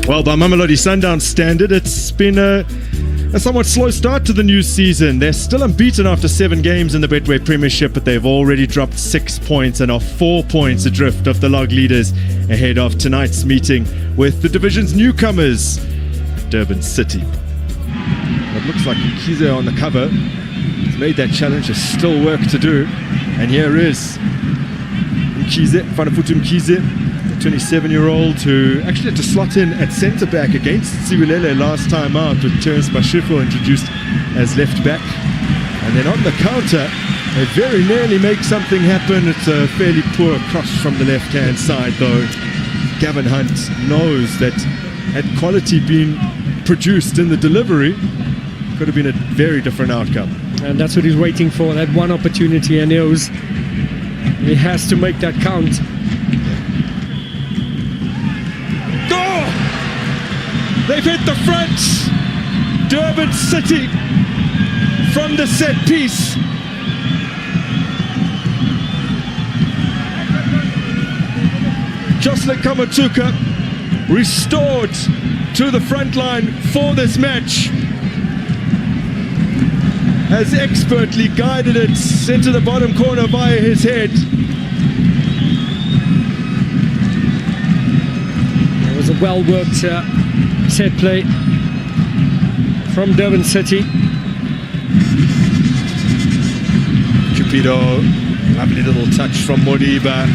Well, by Mamelodi Sundowns standard, it's been a somewhat slow start to the new season. They're still unbeaten after 7 games in the Betway Premiership, but they've already dropped 6 points and are 4 points adrift of the log leaders ahead of tonight's meeting with the division's newcomers, Durban City. It looks like Mkhize on the cover. He's made that challenge. There's still work to do. And here is Mkhize, Fanafutu Mkhize, the 27-year-old who actually had to slot in at centre-back against Siwilele last time out, with Terence Mashifo introduced as left-back. And then on the counter, they very nearly make something happen. It's a fairly poor cross from the left-hand side, though. Gavin Hunt knows that had quality been produced in the delivery, could have been a very different outcome. And that's what he's waiting for, that one opportunity, and knows he has to make that count. They've hit the front. Durban City from the set piece. Jocelyn Kamatuka restored to the front line for this match. Has expertly guided it into the bottom corner via his head. It was a well-worked set play from Durban City. Cupido, lovely little touch from Modiba.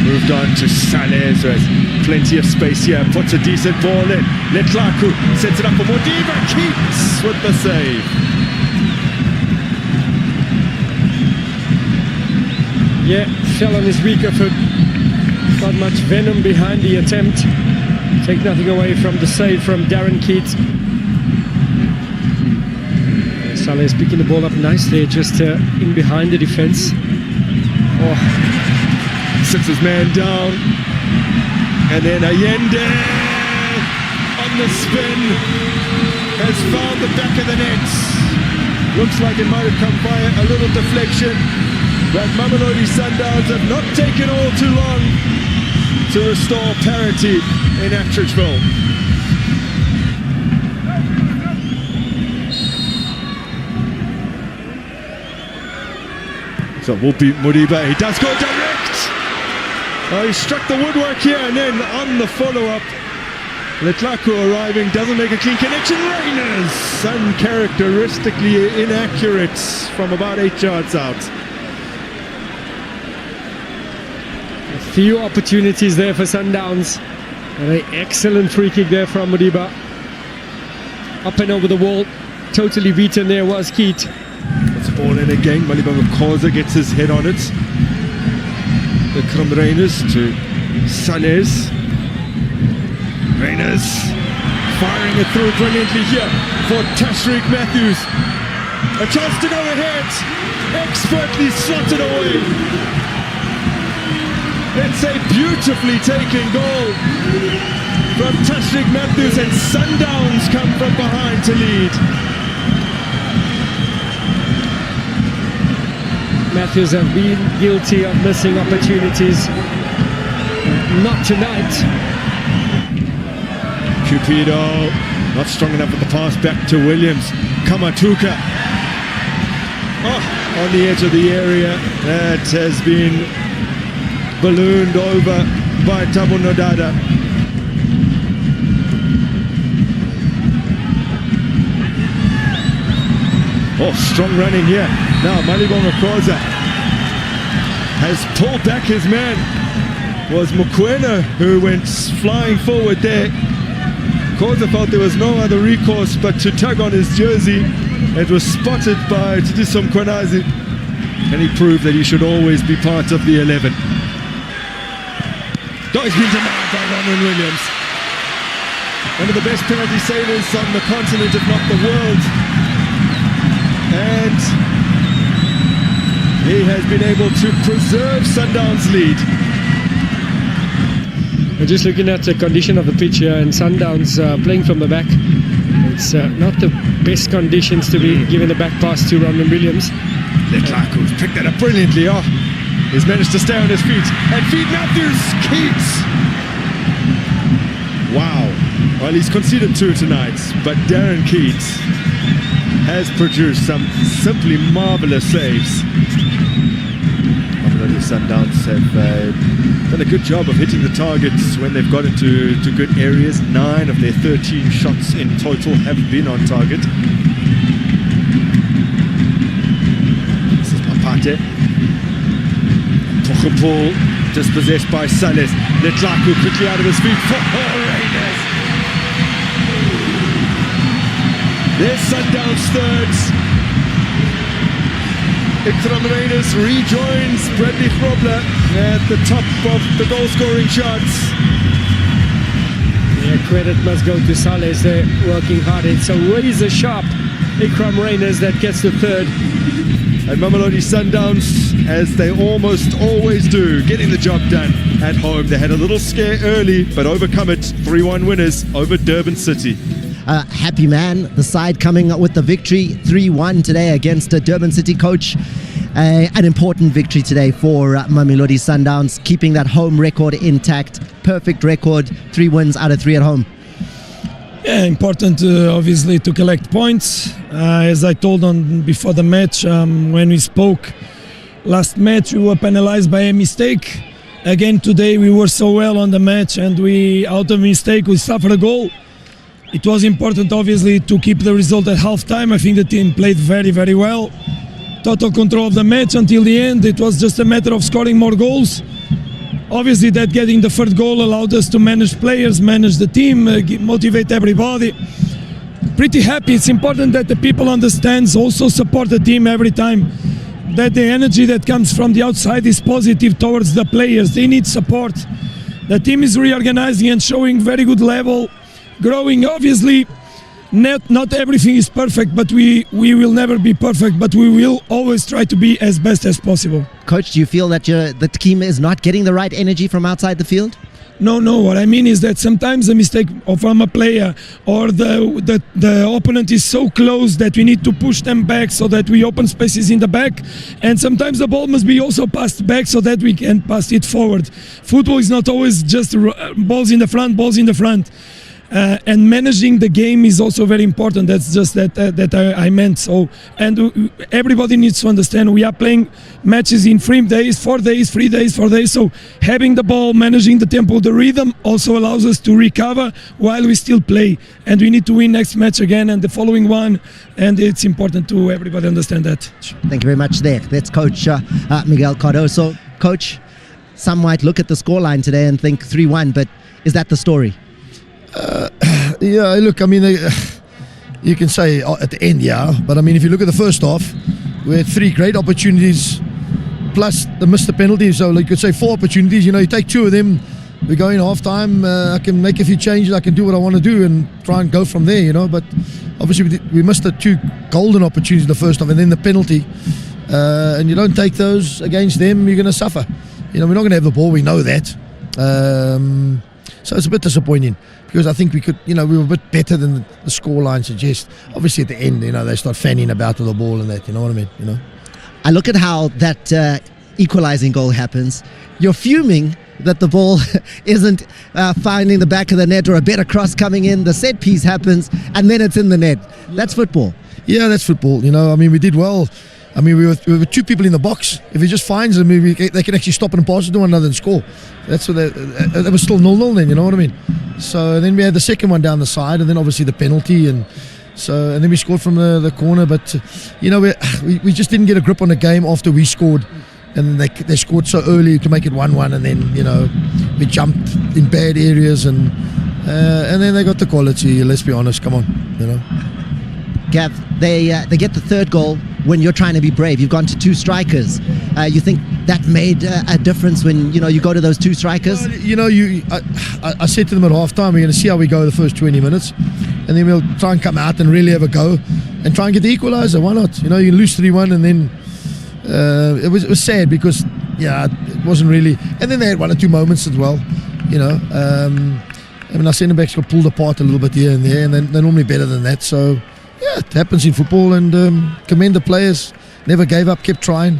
Moved on to Saleh, who has plenty of space here. Puts a decent ball in. Letlaku sets it up for Modiba. Keeps with the save. Yeah, fell on his weaker foot. Not much venom behind the attempt. Take nothing away from the save from Darren Keats. Saleh is picking the ball up nicely, just in behind the defense. Oh. Sits his man down. And then Allende on the spin has found the back of the net. Looks like it might have come via a little deflection. But Mamelodi Sundowns have not taken all too long to restore parity in Atteridgeville. So it will be Modiba. He does go direct. He struck the woodwork here, and then on the follow-up, Letlaku arriving, doesn't make a clean connection. Reyners uncharacteristically inaccurate from about 8 yards out. A few opportunities there for Sundowns. And an excellent free kick there from Modiba. Up and over the wall. Totally beaten there was Keat. It's ball in again. Maliba Mkhoza gets his head on it. The Reyners to Sanes. Reyners firing it through brilliantly here for Tashreeq Matthews. A chance to go ahead. Expertly slotted away. It's a beautifully taken goal from Tashreeq Matthews, and Sundowns come from behind to lead. Matthews have been guilty of missing opportunities. Not tonight. Cupido not strong enough with the pass back to Williams. Kamatuka on the edge of the area. That has been ballooned over by Thabo Nodada. Oh, strong running here. Now Maliba Mkhoza has pulled back his man. Was Mokoena who went flying forward there. Mkhoza felt there was no other recourse but to tug on his jersey. It was spotted by Tidiso Mkhwanazi, and he proved that he should always be part of the 11. Oh, he's been denied by Ronwen Williams. One of the best penalty savers on the continent, if not the world. And he has been able to preserve Sundowns' lead. We're just looking at the condition of the pitch here, and Sundowns playing from the back. It's not the best conditions to be giving the back pass to Ronwen Williams. Letlaku's picked that up brilliantly. Oh, he's managed to stay on his feet and feed Matthews. Keats. Wow. Well, he's conceded 2 tonight, but Darren Keats has produced some simply marvellous saves. Mamelodi Sundowns have done a good job of hitting the targets when they've got into good areas. 9 of their 13 shots in total have been on target. This is Mapate. Tochapol dispossessed by Salis. Letlaku quickly out of his feet for Raiders. There's Sundowns thirds. Ikram Raiders rejoins Bradley Grobler at the top of the goal-scoring charts. Yeah, credit must go to Saleh. They're working hard. It's a razor-sharp Ikram Raiders that gets the third. And Mamelodi Sundowns, as they almost always do, getting the job done at home. They had a little scare early, but overcome it. 3-1 winners over Durban City. Happy man, the side coming up with the victory, 3-1 today against Durban City. Coach, an important victory today for Mamelodi Sundowns, keeping that home record intact. Perfect record, 3 wins out of 3 at home. Yeah, important obviously to collect points. As I told on before the match, when we spoke last match, we were penalized by a mistake. Again today we were so well on the match, and we, out of mistake, we suffered a goal. It was important obviously to keep the result at half-time. I think the team played very, very well. Total control of the match until the end. It was just a matter of scoring more goals. Obviously that getting the third goal allowed us to manage players, manage the team, motivate everybody. Pretty happy. It's important that the people understand, also support the team every time. That the energy that comes from the outside is positive towards the players. They need support. The team is reorganizing and showing very good level. Growing, obviously, not everything is perfect, but we will never be perfect, but we will always try to be as best as possible. Coach, do you feel that the team is not getting the right energy from outside the field? No. What I mean is that sometimes a mistake from a player or the opponent is so close that we need to push them back so that we open spaces in the back, and sometimes the ball must be also passed back so that we can pass it forward. Football is not always just balls in the front. And managing the game is also very important. That's just that I meant. So, and everybody needs to understand we are playing matches in 3 days, 4 days, 3 days, 4 days. So having the ball, managing the tempo, the rhythm also allows us to recover while we still play. And we need to win next match again and the following one. And it's important to everybody understand that. Thank you very much there. That's Coach Miguel Cardoso. Coach, some might look at the scoreline today and think 3-1, but is that the story? Yeah, look, I mean, you can say at the end, yeah, but I mean, if you look at the first half, we had 3 great opportunities, plus the missed the penalty, so like you could say 4 opportunities. You know, you take 2 of them, we go in half-time, I can make a few changes, I can do what I want to do and try and go from there, you know, but obviously we missed the 2 golden opportunities in the first half and then the penalty, and you don't take those against them, you're going to suffer. You know, we're not going to have the ball, we know that. So it's a bit disappointing because I think we could, you know, we were a bit better than the scoreline suggests. Obviously at the end, you know, they start fanning about with the ball and that, you know what I mean, you know. I look at how that equalizing goal happens. You're fuming that the ball isn't finding the back of the net or a better cross coming in. The set piece happens and then it's in the net. That's football. Yeah, that's football, you know. I mean, we did well. I mean, we were 2 people in the box. If he just finds them, they can actually stop and pass it to one another and score. That's what that was still 0-0 then, you know what I mean? So then we had the second one down the side, and then obviously the penalty, and then we scored from the corner. But you know, we just didn't get a grip on the game after we scored, and they scored so early to make it 1-1, and then you know we jumped in bad areas, and then they got the quality. Let's be honest, come on, you know. Gav, they get the 3rd goal when you're trying to be brave. You've gone to 2 strikers. You think that made a difference when you go to those 2 strikers? You know, I said to them at half-time, we're going to see how we go the first 20 minutes, and then we'll try and come out and really have a go and try and get the equaliser. Why not? You know, you lose 3-1, and then it was sad because it wasn't really. And then they had 1 or 2 moments as well. You know, I mean, our centre backs got pulled apart a little bit here and there, and they're normally better than that. So. Yeah, it happens in football, and commend the players. Never gave up, kept trying.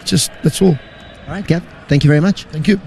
That's all. All right, Gav. Thank you very much. Thank you.